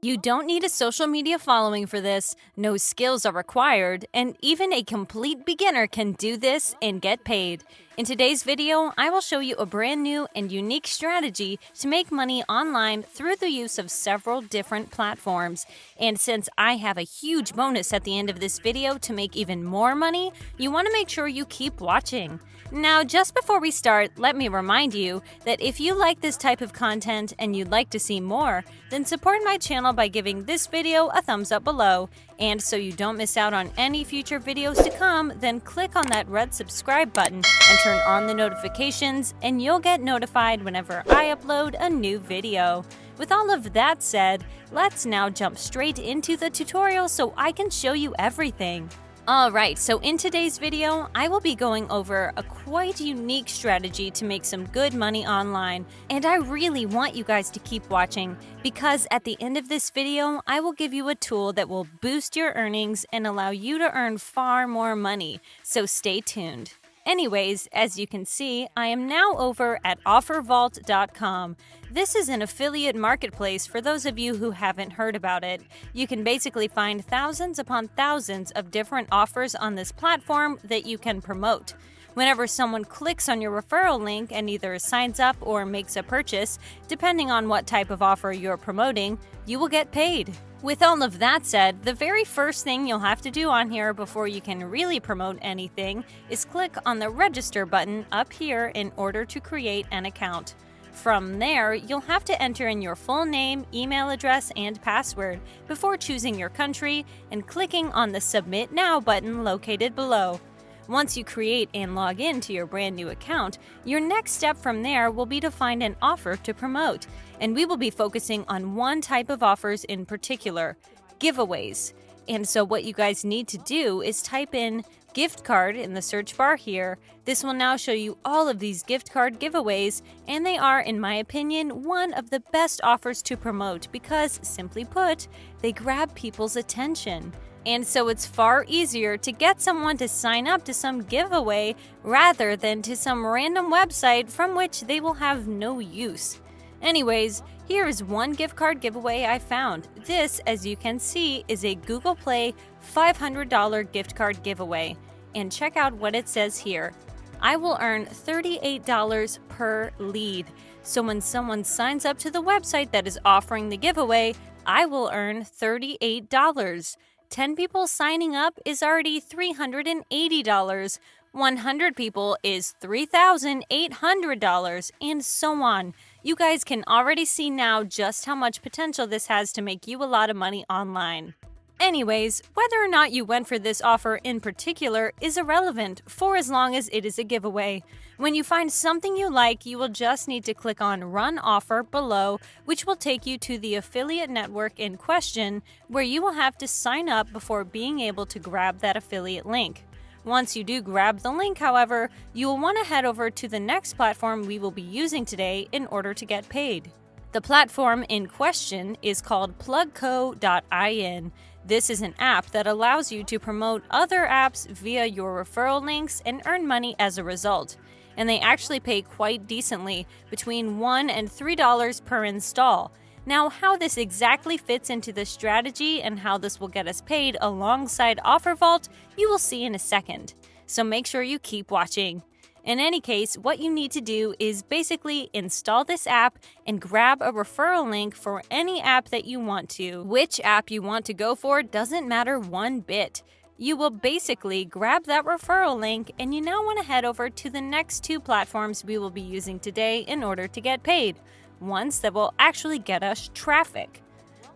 You don't need a social media following for this, no skills are required, and even a complete beginner can do this and get paid. In today's video, I will show you a brand new and unique strategy to make money online through the use of several different platforms. And since I have a huge bonus at the end of this video to make even more money, you want to make sure you keep watching. Now, just before we start, let me remind you that if you like this type of content and you'd like to see more, then support my channel by giving this video a thumbs up below. And so you don't miss out on any future videos to come, then click on that red subscribe button and turn on the notifications, and you'll get notified whenever I upload a new video. With all of that said, let's now jump straight into the tutorial so I can show you everything. Alright, so in today's video, I will be going over a quite unique strategy to make some good money online. And I really want you guys to keep watching, because at the end of this video, I will give you a tool that will boost your earnings and allow you to earn far more money. So stay tuned. Anyways, as you can see, I am now over at OfferVault.com. This is an affiliate marketplace for those of you who haven't heard about it. You can basically find thousands upon thousands of different offers on this platform that you can promote. Whenever someone clicks on your referral link and either signs up or makes a purchase, depending on what type of offer you're promoting, you will get paid. With all of that said, the very first thing you'll have to do on here before you can really promote anything is click on the register button up here in order to create an account. From there, you'll have to enter in your full name, email address, and password before choosing your country and clicking on the Submit Now button located below. Once you create and log in to your brand new account, your next step from there will be to find an offer to promote. And we will be focusing on one type of offers in particular, giveaways. And so what you guys need to do is type in gift card in the search bar here. This will now show you all of these gift card giveaways, and they are, in my opinion, one of the best offers to promote because, simply put, they grab people's attention. And so it's far easier to get someone to sign up to some giveaway rather than to some random website from which they will have no use. Anyways, here is one gift card giveaway I found. This, as you can see, is a Google Play $500 gift card giveaway. And check out what it says here. I will earn $38 per lead. So when someone signs up to the website that is offering the giveaway, I will earn $38. 10 people signing up is already $380. 100 people is $3,800, and so on. You guys can already see now just how much potential this has to make you a lot of money online. Anyways, whether or not you went for this offer in particular is irrelevant for as long as it is a giveaway. When you find something you like, you will just need to click on Run Offer below, which will take you to the affiliate network in question, where you will have to sign up before being able to grab that affiliate link. Once you do grab the link, however, you will want to head over to the next platform we will be using today in order to get paid. The platform in question is called plugco.in. This is an app that allows you to promote other apps via your referral links and earn money as a result. And they actually pay quite decently, between $1 and $3 per install. Now, how this exactly fits into the strategy and how this will get us paid alongside OfferVault, you will see in a second. So make sure you keep watching. In any case, what you need to do is basically install this app and grab a referral link for any app that you want to. Which app you want to go for doesn't matter one bit. You will basically grab that referral link, and you now want to head over to the next two platforms we will be using today in order to get paid. Ones that will actually get us traffic.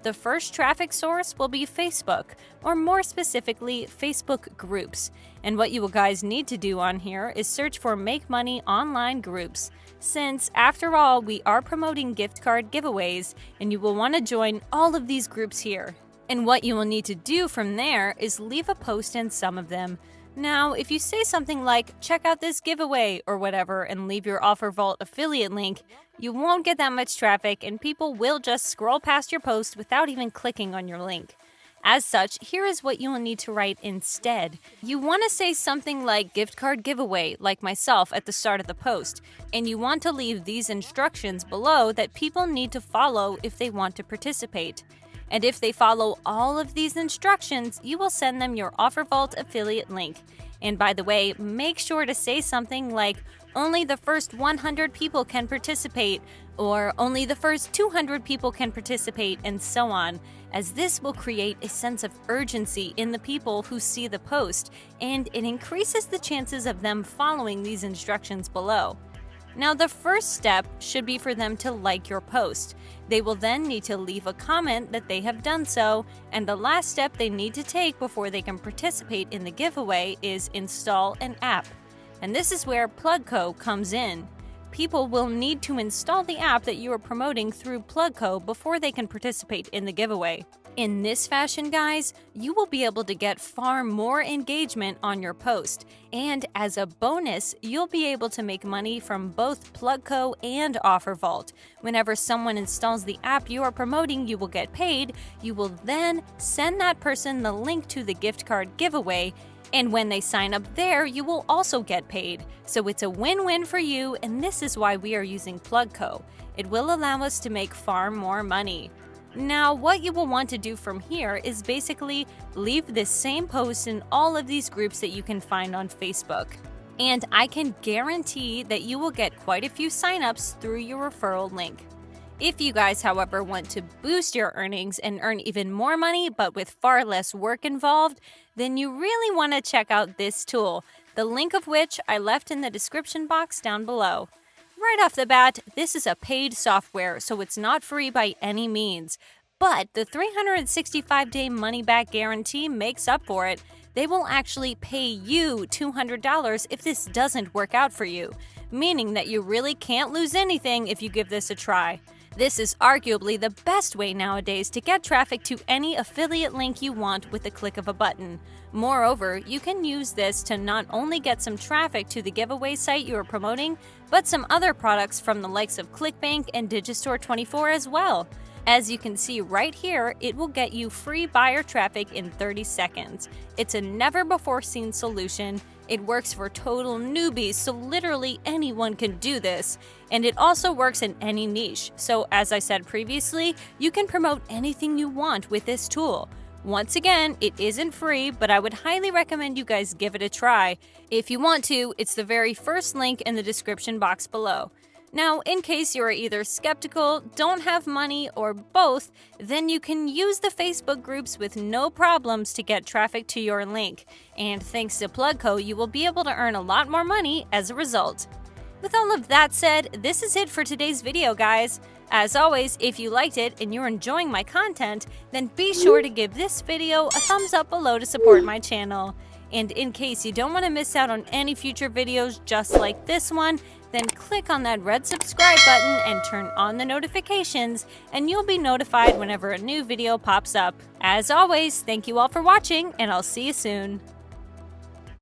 The first traffic source will be Facebook, or more specifically, Facebook groups. And what you guys need to do on here is search for Make Money Online groups, since, after all, we are promoting gift card giveaways, and you will want to join all of these groups here. And what you will need to do from there is leave a post in some of them. Now, if you say something like, check out this giveaway or whatever, and leave your OfferVault affiliate link, you won't get that much traffic and people will just scroll past your post without even clicking on your link. As such, here is what you will need to write instead. You want to say something like gift card giveaway, like myself at the start of the post, and you want to leave these instructions below that people need to follow if they want to participate. And if they follow all of these instructions, you will send them your OfferVault affiliate link. And by the way, make sure to say something like, only the first 100 people can participate, or only the first 200 people can participate, and so on, as this will create a sense of urgency in the people who see the post, and it increases the chances of them following these instructions below. Now, the first step should be for them to like your post. They will then need to leave a comment that they have done so, and the last step they need to take before they can participate in the giveaway is install an app. And this is where Plugco comes in. People will need to install the app that you are promoting through Plugco before they can participate in the giveaway. In this fashion, guys, you will be able to get far more engagement on your post. And as a bonus, you'll be able to make money from both Plugco and OfferVault. Whenever someone installs the app you are promoting, you will get paid. You will then send that person the link to the gift card giveaway. And when they sign up there, you will also get paid. So it's a win-win for you, and this is why we are using Plugco. It will allow us to make far more money. Now, what you will want to do from here is basically leave this same post in all of these groups that you can find on Facebook. And I can guarantee that you will get quite a few signups through your referral link. If you guys, however, want to boost your earnings and earn even more money but with far less work involved, then you really want to check out this tool, the link of which I left in the description box down below. Right off the bat, this is a paid software, so it's not free by any means. But the 365-day money-back guarantee makes up for it. They will actually pay you $200 if this doesn't work out for you, meaning that you really can't lose anything if you give this a try. This is arguably the best way nowadays to get traffic to any affiliate link you want with the click of a button. Moreover, you can use this to not only get some traffic to the giveaway site you are promoting, but some other products from the likes of ClickBank and Digistore24 as well. As you can see right here, it will get you free buyer traffic in 30 seconds. It's a never-before-seen solution. It works for total newbies, so literally anyone can do this. And it also works in any niche. So as I said previously, you can promote anything you want with this tool. Once again, it isn't free, but I would highly recommend you guys give it a try. If you want to, it's the very first link in the description box below. Now, in case you are either skeptical, don't have money, or both, then you can use the Facebook groups with no problems to get traffic to your link. And thanks to Plugco, you will be able to earn a lot more money as a result. With all of that said, this is it for today's video, guys. As always, if you liked it and you're enjoying my content, then be sure to give this video a thumbs up below to support my channel. And in case you don't want to miss out on any future videos just like this one, then click on that red subscribe button and turn on the notifications, and you'll be notified whenever a new video pops up. As always, thank you all for watching, and I'll see you soon.